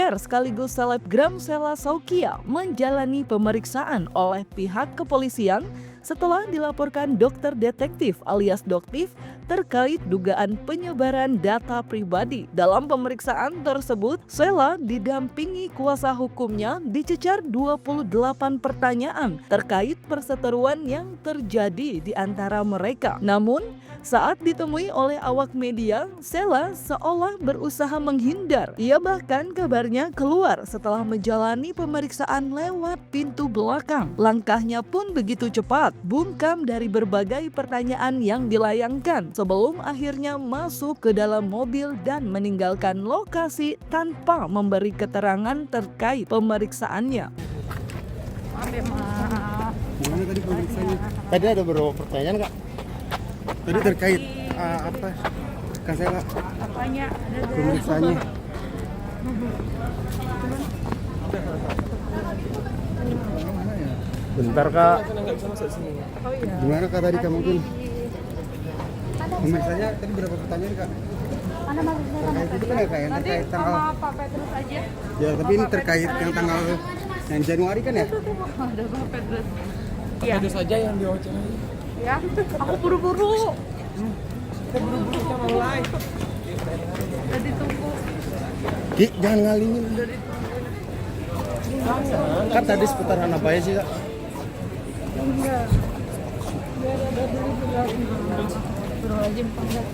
skincare sekaligus selebgram Sheila Saukia menjalani pemeriksaan oleh pihak kepolisian setelah dilaporkan dokter detektif alias Doktif terkait dugaan penyebaran data pribadi. Dalam pemeriksaan tersebut, Sheila didampingi kuasa hukumnya dicecar 28 pertanyaan terkait perseteruan yang terjadi di antara mereka. Namun, saat ditemui oleh awak media, Sheila seolah berusaha menghindar. Ia bahkan kabarnya keluar setelah menjalani pemeriksaan lewat pintu belakang. Langkahnya pun begitu cepat, bungkam dari berbagai pertanyaan yang dilayangkan sebelum akhirnya masuk ke dalam mobil dan meninggalkan lokasi tanpa memberi keterangan terkait pemeriksaannya. Gimana tadi pemeriksaannya? Tadi ada beberapa pertanyaan Kak. Tadi terkait apa? Kak Sheila. Apanya? Pemeriksaannya. Bentar Kak. Oh iya. Gimana Kak tadi Kak mungkin? Pemeriksaannya tadi berapa pertanyaan Kak? Mana Terkait itu kan ya Kak yang Tadi terkait tanggal. sama Pak Petrus aja. Ya tapi ini terkait yang tanggal yang Januari kan ya? Tuh, ada Pak Petrus. Iya. Itu saja yang diwawancarai. Ya, aku buru-buru. Kita buru-buru kita mau live. Udah ditunggu. Ki, jangan ngalingin. Udah ditunggu. Kan tadi seputaran apa ya sih Kak? Enggak. Biar ada dulu berat. Suruh aja enggak.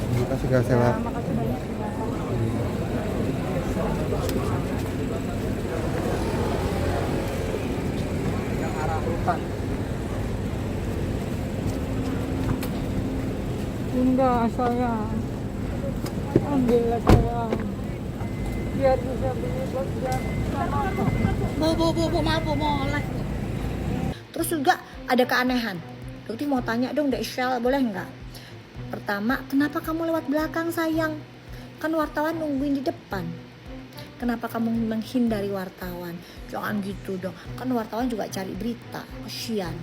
Terima kasih Kak Sheila. Makasih banyak. Yang arah hutan. Enggak, saya ambil saya biar bisa beli bagian Bu, maaf Bu, mau live. Terus juga ada keanehan. Dokter mau tanya dong, Dek Shell, boleh nggak? Pertama, kenapa kamu lewat belakang sayang? Kan wartawan nungguin di depan. Kenapa kamu menghindari wartawan? Jangan gitu dong. Kan wartawan juga cari berita, kasihan.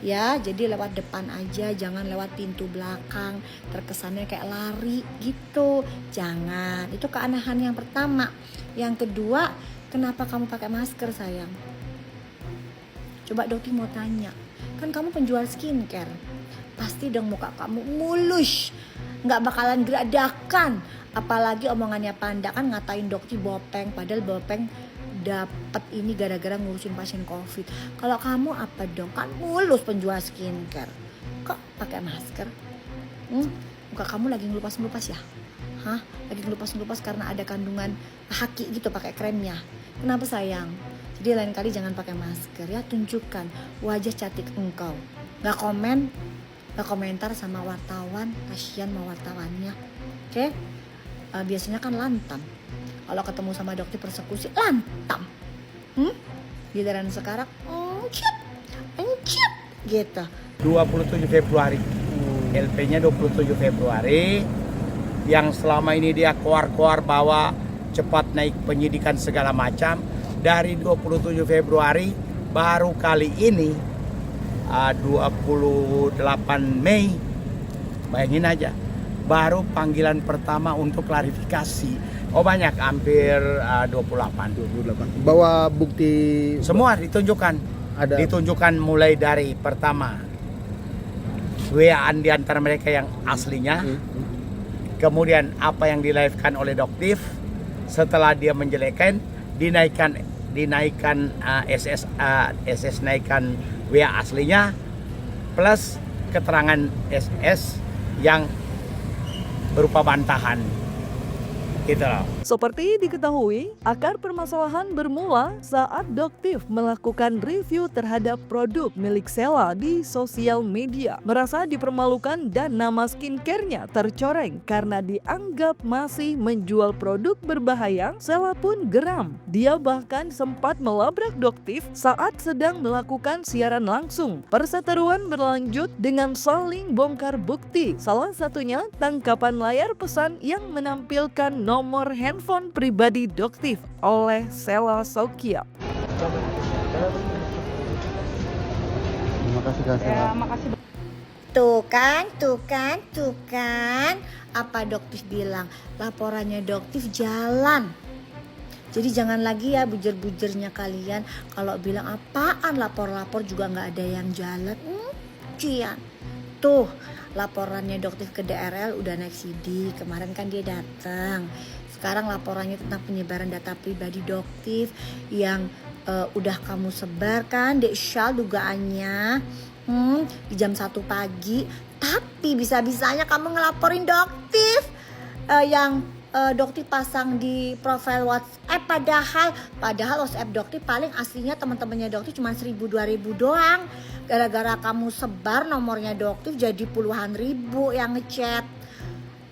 Ya, jadi lewat depan aja, jangan lewat pintu belakang. Terkesannya kayak lari gitu. Jangan. Itu keanehan yang pertama. Yang kedua, kenapa kamu pakai masker sayang? Coba dokter mau tanya. Kan kamu penjual skincare. Pasti dong muka kamu mulus. Nggak bakalan geradakan. Apalagi omongannya Panda kan ngatain dokter bopeng. Padahal bopeng dapat ini gara-gara ngurusin pasien COVID. Kalau kamu apa dong? Kan mulus penjual skincare. Kok pakai masker? Muka kamu lagi ngelupas-ngelupas ya? Hah? Lagi ngelupas-ngelupas karena ada kandungan haki gitu pakai kremnya. Kenapa sayang? Jadi lain kali jangan pakai masker ya. Tunjukkan wajah cantik engkau. Gak komentar sama wartawan. Kasian sama wartawannya. Oke? Biasanya kan lantang. Kalau ketemu sama dokter persekusi lantang. Giliran sekarang encit gitu. 27 Februari. LP-nya 27 Februari. Yang selama ini dia koar-koar bahwa cepat naik penyidikan segala macam. Dari 27 Februari baru kali ini 28 Mei, bayangin aja, baru panggilan pertama untuk klarifikasi. Oh banyak, hampir 28. Bawa bukti Semua ditunjukkan. ada Ditunjukkan mulai dari pertama WA-an di antara mereka yang aslinya. Kemudian apa yang di-live-kan oleh Doktif. Setelah dia menjelekkan, dinaikkan SS naikkan WA aslinya plus keterangan SS yang berupa bantahan. Gitu loh. Seperti diketahui, akar permasalahan bermula saat Doktif melakukan review terhadap produk milik Sheila di sosial media. Merasa dipermalukan dan nama skincare-nya tercoreng karena dianggap masih menjual produk berbahaya, Sheila pun geram. Dia bahkan sempat melabrak Doktif saat sedang melakukan siaran langsung. Perseteruan berlanjut dengan saling bongkar bukti. Salah satunya tangkapan layar pesan yang menampilkan nomor handphone pribadi Doktif oleh Sheila Saukia. Terima kasih Kak Sheila. Ya, makasih. Tuh kan. Apa Doktif bilang? Laporannya Doktif jalan. Jadi jangan lagi ya bujer-bujernya kalian kalau bilang apaan lapor-lapor juga nggak ada yang jalan. Cian. Tuh laporannya Doktif ke DRL udah naik sidik. Kemarin kan dia datang. Sekarang laporannya tentang penyebaran data pribadi Doktif yang udah kamu sebarkan, Dek Syal dugaannya di jam 1 pagi. Tapi bisa-bisanya kamu ngelaporin Doktif yang Doktif pasang di profil WhatsApp, padahal WhatsApp Doktif paling aslinya teman-temannya Doktif cuma 1.000-2.000 doang. Gara-gara kamu sebar nomornya Doktif jadi puluhan ribu yang ngechat.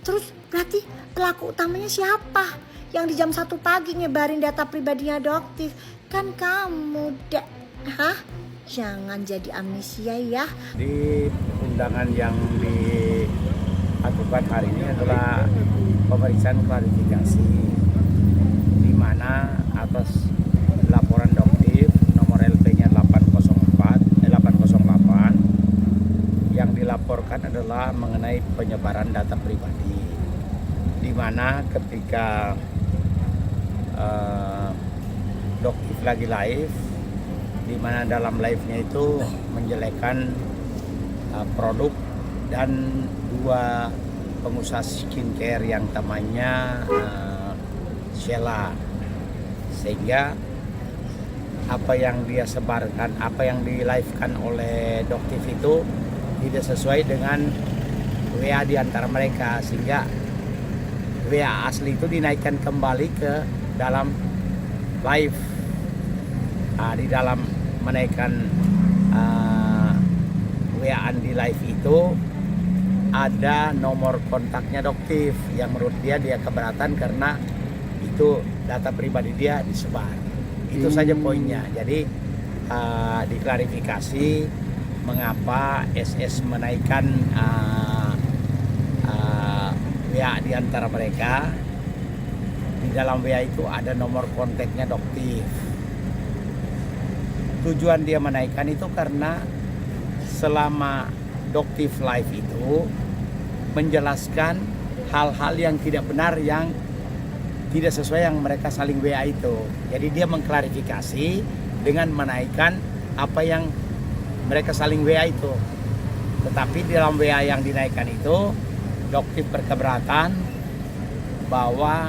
Terus berarti pelaku utamanya siapa? Yang di jam 1 pagi nyebarin data pribadinya Doktif? Kan kamu, Dek. Hah? Jangan jadi amnesia ya. Di undangan yang dilakukan hari ini adalah pemeriksaan klarifikasi, di mana atas laporan Doktif nomor LP-nya 808 yang dilaporkan adalah mengenai penyebaran data pribadi, di mana ketika Doktif lagi live, di mana dalam live-nya itu menjelekkan produk dan 2 pengusaha skincare yang namanya Sheila, sehingga apa yang dia sebarkan, apa yang di live-kan oleh Doktif itu tidak sesuai dengan WA di antara mereka, sehingga WA asli itu dinaikkan kembali ke dalam live. Di dalam menaikkan WA di live itu ada nomor kontaknya Doktif yang menurut dia keberatan karena itu data pribadi dia disebar. Itu saja poinnya. Jadi diklarifikasi mengapa SS menaikkan WA di antara mereka. Di dalam WA itu ada nomor kontaknya Doktif. Tujuan dia menaikkan itu karena selama Doktif live itu menjelaskan hal-hal yang tidak benar, yang tidak sesuai yang mereka saling WA itu. Jadi dia mengklarifikasi dengan menaikkan apa yang mereka saling WA itu. Tetapi di dalam WA yang dinaikkan itu Doktif berkeberatan bahwa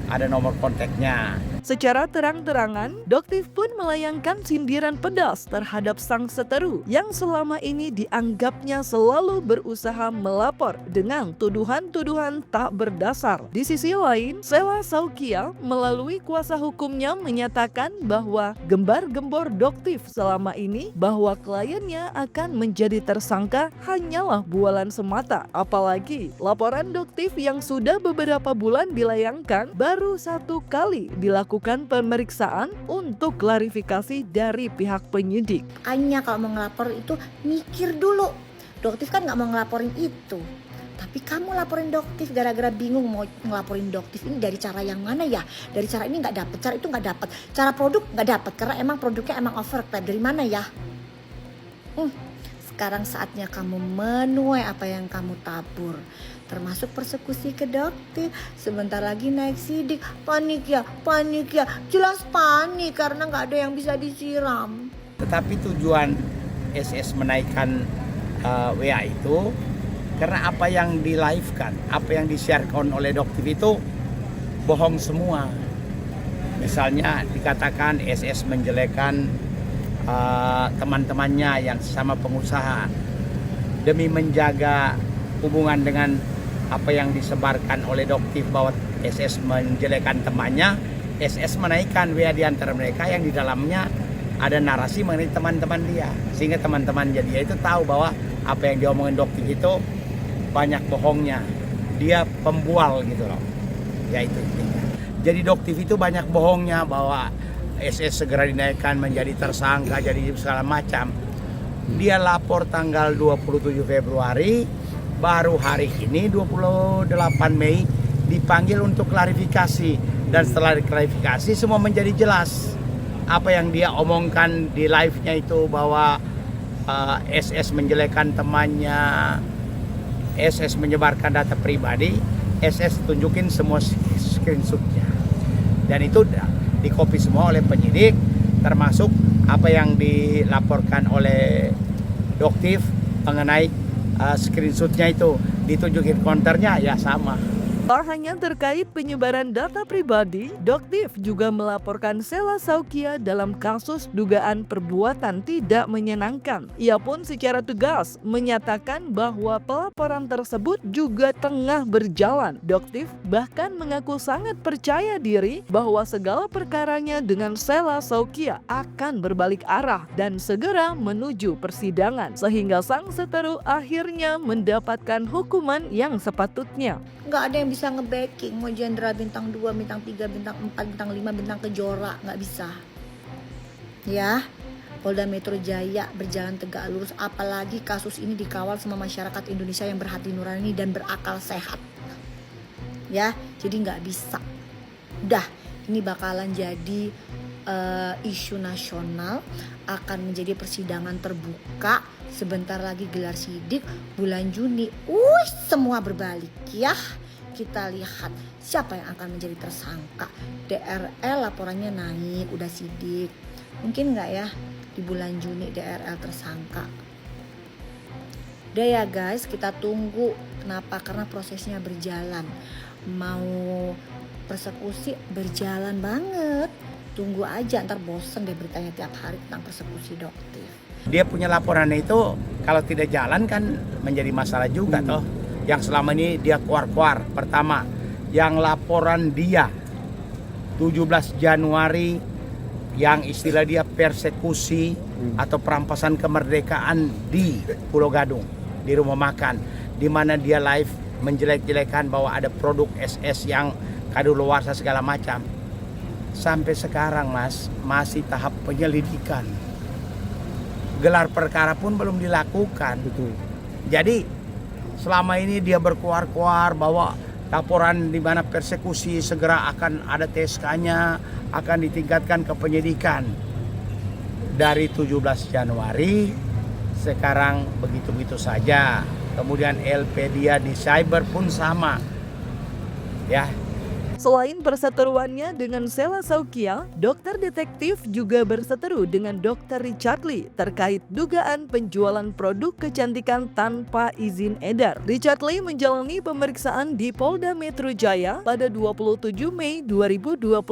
ada nomor kontaknya. Secara terang-terangan, Doktif pun melayangkan sindiran pedas terhadap sang seteru yang selama ini dianggapnya selalu berusaha melapor dengan tuduhan-tuduhan tak berdasar. Di sisi lain, Sheila Saukia melalui kuasa hukumnya menyatakan bahwa gembar-gembor Doktif selama ini bahwa kliennya akan menjadi tersangka hanyalah bualan semata. Apalagi laporan Doktif yang sudah beberapa bulan dilayangkan baru 1 kali dilakukan pemeriksaan untuk klarifikasi dari pihak penyidik. Hanya kalau mau ngelapor itu mikir dulu. Doktif kan nggak mau ngelaporin itu. Tapi kamu laporin Doktif gara-gara bingung mau ngelaporin Doktif ini dari cara yang mana ya? Dari cara ini nggak dapet, cara itu nggak dapet, cara produk nggak dapet karena emang produknya emang overclaim. Dari mana ya? Sekarang saatnya kamu menuai apa yang kamu tabur. Termasuk persekusi ke Doktif. Sebentar lagi naik sidik. Panik ya, jelas panik karena nggak ada yang bisa disiram. Tetapi tujuan SS menaikkan WA itu karena apa yang di live-kan, apa yang disiarkan oleh Doktif itu bohong semua. Misalnya dikatakan SS menjelekkan teman-temannya yang sesama pengusaha demi menjaga hubungan dengan apa yang disebarkan oleh Doktif bahwa SS menjelekkan temannya. SS menaikkan WA di antara mereka yang di dalamnya ada narasi mengenai teman-teman dia, sehingga teman-teman dia itu tahu bahwa apa yang diomongin Doktif itu banyak bohongnya, dia pembual gitu loh, ya itu intinya. Jadi Doktif itu banyak bohongnya bahwa SS segera dinaikkan menjadi tersangka, jadi segala macam. Dia lapor tanggal 27 Februari, baru hari ini 28 Mei dipanggil untuk klarifikasi. Dan setelah diklarifikasi semua menjadi jelas. Apa yang dia omongkan di live-nya itu bahwa SS menjelekkan temannya, SS menyebarkan data pribadi, SS tunjukin semua screenshotnya. Dan itu di copy semua oleh penyidik, termasuk apa yang dilaporkan oleh Doktif mengenai screenshotnya itu, ditunjukin counternya ya sama. Tak hanya terkait penyebaran data pribadi, Doktif juga melaporkan Sela Saukia dalam kasus dugaan perbuatan tidak menyenangkan. Ia pun secara tegas menyatakan bahwa pelaporan tersebut juga tengah berjalan. Doktif bahkan mengaku sangat percaya diri bahwa segala perkaranya dengan Sela Saukia akan berbalik arah dan segera menuju persidangan, sehingga sang seteru akhirnya mendapatkan hukuman yang sepatutnya. Nggak ada yang bisa nge-backing mau jenderal bintang 2, bintang 3, bintang 4, bintang 5, bintang kejora, nggak bisa. Ya, Polda Metro Jaya berjalan tegak lurus, apalagi kasus ini dikawal sama masyarakat Indonesia yang berhati nurani dan berakal sehat. Ya, jadi nggak bisa. Udah, ini bakalan jadi isu nasional, akan menjadi persidangan terbuka. Sebentar lagi gelar sidik bulan Juni. Semua berbalik ya. Kita lihat siapa yang akan menjadi tersangka. DRL laporannya naik, udah sidik. Mungkin nggak ya di bulan Juni DRL tersangka. Udah ya guys, kita tunggu. Kenapa? Karena prosesnya berjalan. Mau persekusi berjalan banget. Tunggu aja, ntar bosen deh beritanya tiap hari tentang persekusi Doktif. Dia punya laporan itu kalau tidak jalan kan menjadi masalah juga toh. Yang selama ini dia keluar-keluar. Pertama, yang laporan dia 17 Januari yang istilah dia persekusi atau perampasan kemerdekaan di Pulau Gadung, di rumah makan, di mana dia live menjelek-jelekan bahwa ada produk SS yang kadaluarsa segala macam. Sampai sekarang Mas, masih tahap penyelidikan. Gelar perkara pun belum dilakukan. Betul. Jadi selama ini dia berkuar-kuar bahwa laporan di mana persekusi segera akan ada TSK-nya, akan ditingkatkan ke penyidikan. Dari 17 Januari sekarang begitu-begitu saja. Kemudian LP dia di cyber pun sama. Ya. Selain perseteruannya dengan Sela Saukia, dokter detektif juga berseteru dengan Dr. Richard Lee terkait dugaan penjualan produk kecantikan tanpa izin edar. Richard Lee menjalani pemeriksaan di Polda Metro Jaya pada 27 Mei 2025,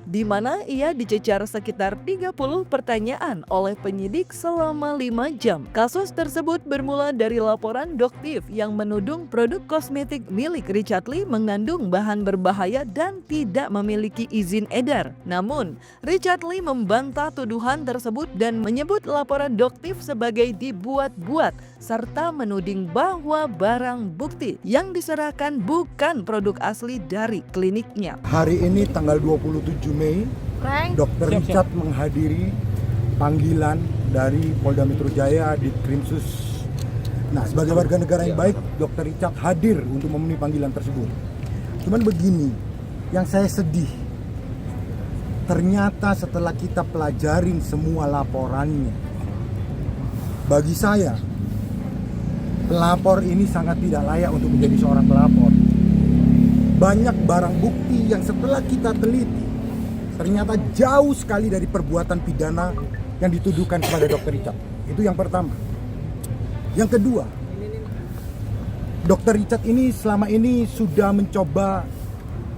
di mana ia dicecar sekitar 30 pertanyaan oleh penyidik selama 5 jam. Kasus tersebut bermula dari laporan Doktif yang menuding produk kosmetik milik Richard Lee mengandung bahan berbahaya dan tidak memiliki izin edar. Namun, Richard Lee membantah tuduhan tersebut dan menyebut laporan Doktif sebagai dibuat-buat serta menuding bahwa barang bukti yang diserahkan bukan produk asli dari kliniknya. Hari ini tanggal 27 Mei, Dr. Richard menghadiri panggilan dari Polda Metro Jaya di Krimsus. Nah, sebagai warga negara yang baik, Dr. Richard hadir untuk memenuhi panggilan tersebut. Cuman begini, yang saya sedih, ternyata setelah kita pelajarin semua laporannya, bagi saya, pelapor ini sangat tidak layak untuk menjadi seorang pelapor. Banyak barang bukti yang setelah kita teliti, ternyata jauh sekali dari perbuatan pidana yang dituduhkan kepada Dr. Richard. Itu yang pertama. Yang kedua, Dr. Richard ini selama ini sudah mencoba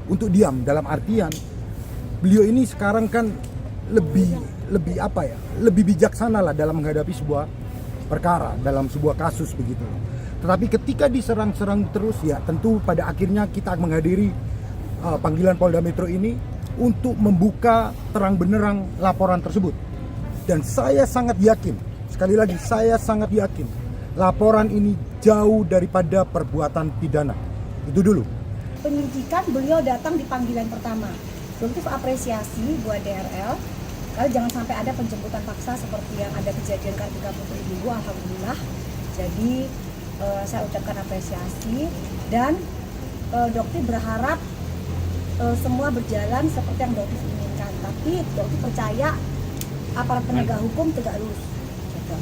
untuk diam, dalam artian beliau ini sekarang kan lebih bijaksana lah dalam menghadapi sebuah perkara, dalam sebuah kasus begitu. Tetapi ketika diserang-serang terus, ya tentu pada akhirnya kita menghadiri panggilan Polda Metro ini untuk membuka terang benderang laporan tersebut. Dan saya sangat yakin, sekali lagi saya sangat yakin, laporan ini jauh daripada perbuatan pidana. Itu dulu. Penyidikan beliau datang di panggilan pertama. Doktif apresiasi buat DRL, kalau jangan sampai ada penjemputan paksa seperti yang ada kejadian Kartika Putri Ibu, alhamdulillah. Jadi saya ucapkan apresiasi dan Doktif berharap semua berjalan seperti yang Doktif inginkan. Tapi Doktif percaya aparat penegak hukum tegak lurus. Gitu.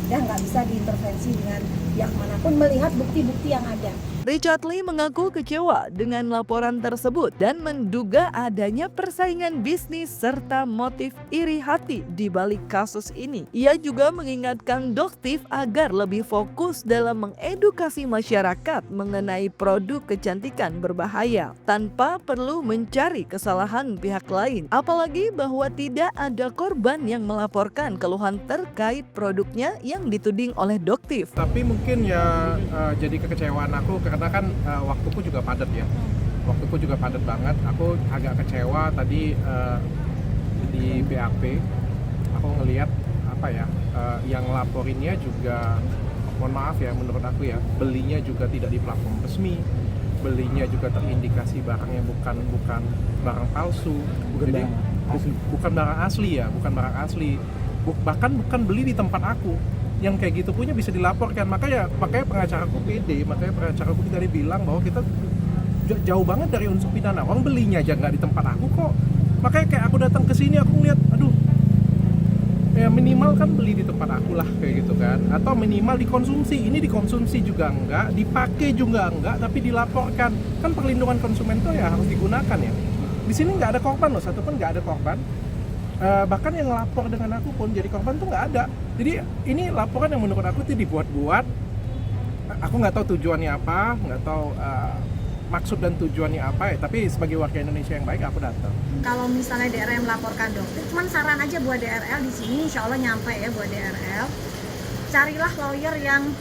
Ya, nggak bisa diintervensi dengan pihak manapun melihat bukti-bukti yang ada. Richard Lee mengaku kecewa dengan laporan tersebut dan menduga adanya persaingan bisnis serta motif iri hati di balik kasus ini. Ia juga mengingatkan Doktif agar lebih fokus dalam mengedukasi masyarakat mengenai produk kecantikan berbahaya tanpa perlu mencari kesalahan pihak lain. Apalagi bahwa tidak ada korban yang melaporkan keluhan terkait produknya yang dituding oleh Doktif. Tapi mungkin ya jadi kekecewaan aku karena kan waktuku juga padat ya. Waktuku juga padat banget. Aku agak kecewa tadi di BAP. Aku ngelihat apa ya, yang laporinnya juga, mohon maaf ya, menurut aku ya, belinya juga tidak di platform resmi. Belinya juga terindikasi barangnya bukan barang palsu. Jadi bukan barang asli ya, bukan barang asli. Bahkan bukan beli di tempat aku. Yang kayak gitu punya bisa dilaporkan. Makanya pengacaraku pede, makanya pengacaraku tadi bilang bahwa kita jauh banget dari unsur pidana. Orang belinya aja nggak di tempat aku kok. Makanya kayak aku datang ke sini aku ngeliat, aduh, ya minimal kan beli di tempat aku lah kayak gitu kan. Atau minimal dikonsumsi. Ini dikonsumsi juga enggak, dipakai juga enggak, tapi dilaporkan. Kan perlindungan konsumen tuh ya harus digunakan ya. Di sini nggak ada korban loh, satu pun nggak ada korban. Bahkan yang lapor dengan aku pun jadi korban tuh nggak ada. Jadi ini laporan yang menurut aku tuh dibuat-buat. Aku nggak tahu tujuannya apa, nggak tahu maksud dan tujuannya apa ya. Tapi sebagai warga Indonesia yang baik aku datang. Kalau misalnya DRL melaporkan Doktif, cuman saran aja buat DRL di sini, insya Allah nyampe ya buat DRL. Carilah lawyer yang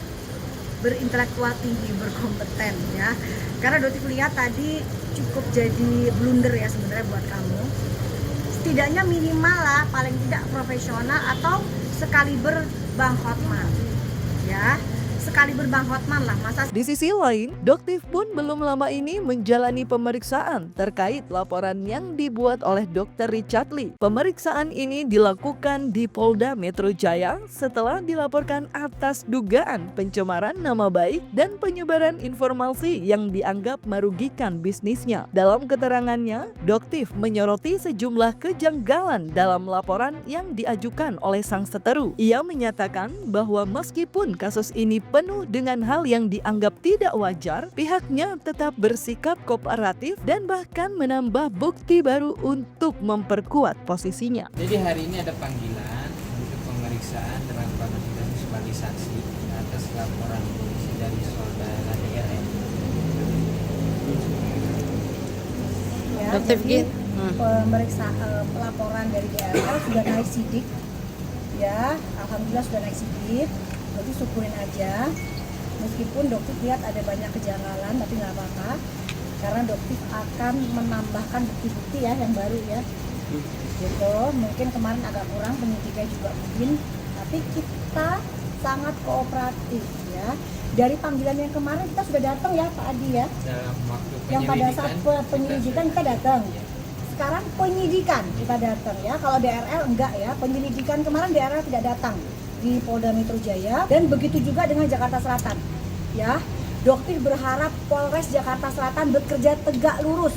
berintelektual tinggi, berkompeten ya. Karena Doktif lihat tadi cukup jadi blunder ya sebenarnya buat kamu. Setidaknya minimal lah, paling tidak profesional atau sekaliber Bang Hotman ya, sekaliber Bang Hotman lah. Masa Di sisi lain, Doktif pun belum lama ini menjalani pemeriksaan terkait laporan yang dibuat oleh Dr. Richard Lee. Pemeriksaan ini dilakukan di Polda Metro Jaya setelah dilaporkan atas dugaan pencemaran nama baik dan penyebaran informasi yang dianggap merugikan bisnisnya. Dalam keterangannya, Doktif menyoroti sejumlah kejanggalan dalam laporan yang diajukan oleh sang seteru. Ia menyatakan bahwa meskipun kasus ini penuh dengan hal yang dianggap tidak wajar, pihaknya tetap bersikap kooperatif dan bahkan menambah bukti baru untuk memperkuat posisinya. Jadi hari ini ada panggilan untuk pemeriksaan dalam kapasitas sebagai saksi atas laporan polisi dari saudara DRM. ya, jadi pelaporan dari DRL sudah naik sidik ya, alhamdulillah sudah naik sidik. Jadi syukurin aja, meskipun Doktif lihat ada banyak kejanggalan, tapi nggak apa-apa, karena Doktif akan menambahkan bukti-bukti ya yang baru ya. Gitu, mungkin kemarin agak kurang penyidikannya juga mungkin, tapi kita sangat kooperatif ya. Dari panggilan yang kemarin kita sudah datang ya Pak Adi ya. Dalam waktu Yang pada saat penyelidikan kita datang. Sekarang penyidikan kita datang ya. Kalau DRL enggak ya, penyelidikan kemarin DRL tidak datang di Polda Metro Jaya, dan begitu juga dengan Jakarta Selatan ya. Doktif berharap Polres Jakarta Selatan bekerja tegak lurus,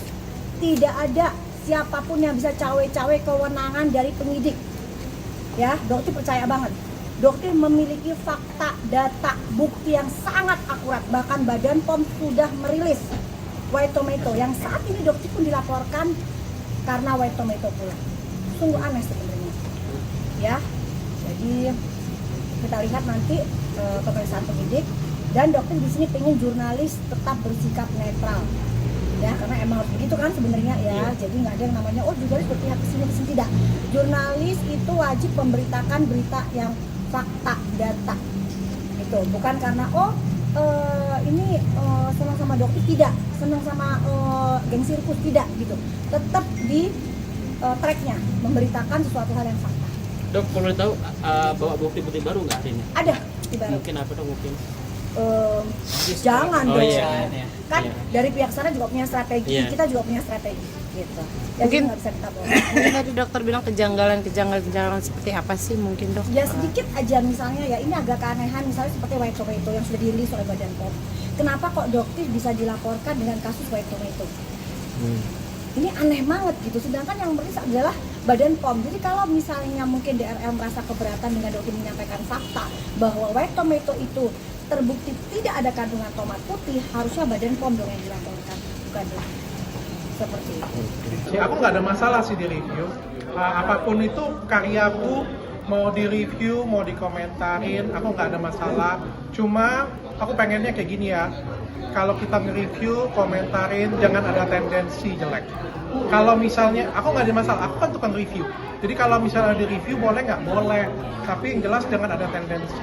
tidak ada siapapun yang bisa cawe-cawe kewenangan dari penyidik ya. Doktif percaya banget, Doktif memiliki fakta, data, bukti yang sangat akurat. Bahkan Badan POM sudah merilis White Tomato yang saat ini Doktif pun dilaporkan karena White Tomato pula. Sungguh aneh sebenarnya ya. Jadi kita lihat nanti pemeriksaan penyidik, dan Doktif di sini pengen jurnalis tetap bersikap netral ya, karena emang harus begitu kan sebenarnya ya. Jadi nggak ada yang namanya jurnalis berpihak kesini tidak. Jurnalis itu wajib memberitakan berita yang fakta, data itu, bukan karena ini senang sama Doktif, tidak senang sama geng sirkus, tidak gitu. Tetap di tracknya memberitakan sesuatu hal yang fakta. Dok, kalau tahu bawa bukti-bukti baru nggak hari ini? Ada bukti baru. Mungkin apa dok mungkin? Jangan dong. Iya. Kan Iya. dari pihak sana juga punya strategi, Iya. kita juga punya strategi gitu. Jadi Mungkin- nggak bisa kita bawa. Mungkin tadi dokter bilang kejanggalan seperti apa sih mungkin dok? Ya sedikit aja, misalnya ya ini agak keanehan, misalnya seperti White Tomato yang sudah dirilis oleh Badan POM. Kenapa kok Doktif bisa dilaporkan dengan kasus White Tomato? Ini aneh banget gitu. Sedangkan yang merilis adalah Badan POM. Jadi kalau misalnya mungkin DRL merasa keberatan dengan dokter menyampaikan fakta bahwa White Tomato itu terbukti tidak ada kandungan tomat putih, harusnya Badan POM dong yang dilaporkan, bukan dokter. Seperti itu. Aku nggak ada masalah sih di review. Apapun itu karyaku, mau di review, mau dikomentarin, aku nggak ada masalah. Cuma aku pengennya kayak gini ya. Kalau kita nge-review, komentarin, jangan ada tendensi jelek. Kalau misalnya, aku nggak ada masalah, aku kan tukang review. Jadi kalau misalnya di review boleh nggak? Boleh. Tapi yang jelas jangan ada tendensi.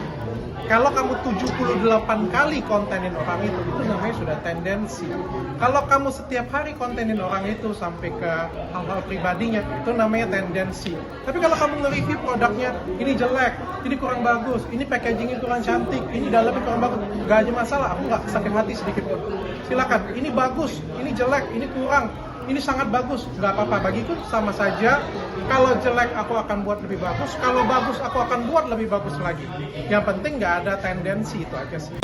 Kalau kamu 78 kali kontenin orang itu namanya sudah tendensi. Kalau kamu setiap hari kontenin orang itu sampai ke hal-hal pribadinya, itu namanya tendensi. Tapi kalau kamu nge-review produknya, ini jelek, ini kurang bagus, ini packagingnya kurang cantik, ini dalamnya kurang bagus, nggak ada masalah, aku nggak sakit hati sedikit pun. Silakan, ini bagus, ini jelek, ini kurang, ini sangat bagus, nggak apa-apa. Bagiku sama saja. Kalau jelek aku akan buat lebih bagus, kalau bagus aku akan buat lebih bagus lagi. Yang penting nggak ada tendensi, itu aja sih.